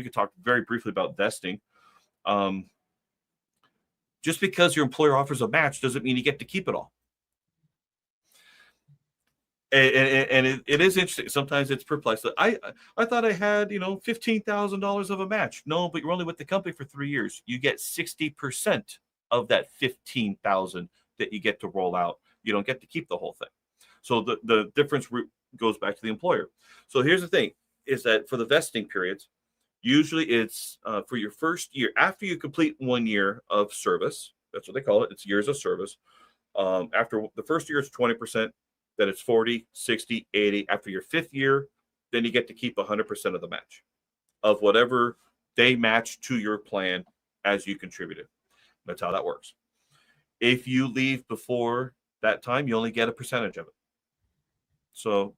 could talk very briefly about vesting. Um, just because your employer offers a match doesn't mean you get to keep it all. And it is interesting. Sometimes it's perplexing. I thought I had $15,000 of a match. No, but you're only with the company for 3 years. You get 60% of that 15,000 that you get to roll out. You don't get to keep the whole thing. So the difference goes back to the employer. So here's the thing: is that for the vesting periods, usually it's for your first year after you complete 1 year of service. That's what they call it. It's years of service. After the first year, it's 20%. Then it's 40, 60, 80. After your 5th year, then you get to keep 100% of the match of whatever they match to your plan as you contributed. That's how that works. If you leave before that time, you only get a percentage of it. So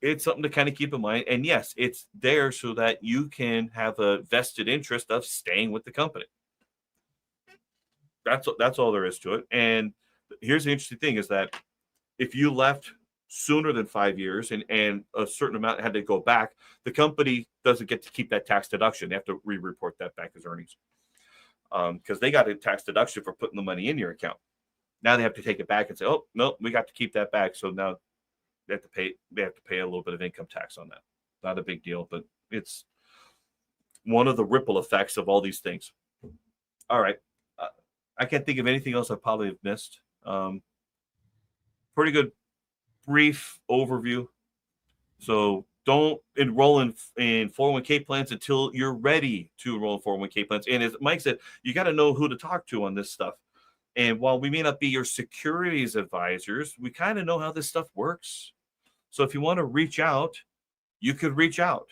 it's something to kind of keep in mind. And yes, it's there so that you can have a vested interest of staying with the company. That's all there is to it. And here's the interesting thing is that if you left sooner than 5 years and a certain amount had to go back, the company doesn't get to keep that tax deduction. They have to re-report that back as earnings because they got a tax deduction for putting the money in your account. Now they have to take it back and say, oh, no, we got to keep that back. So now they have to pay a little bit of income tax on that. Not a big deal, but it's one of the ripple effects of all these things. All right. I can't think of anything else I probably have missed. Pretty good brief overview. So don't enroll in 401k plans until you're ready to enroll in 401k plans. And as Mike said, you got to know who to talk to on this stuff. And while we may not be your securities advisors, we kind of know how this stuff works. So if you want to reach out, you could reach out.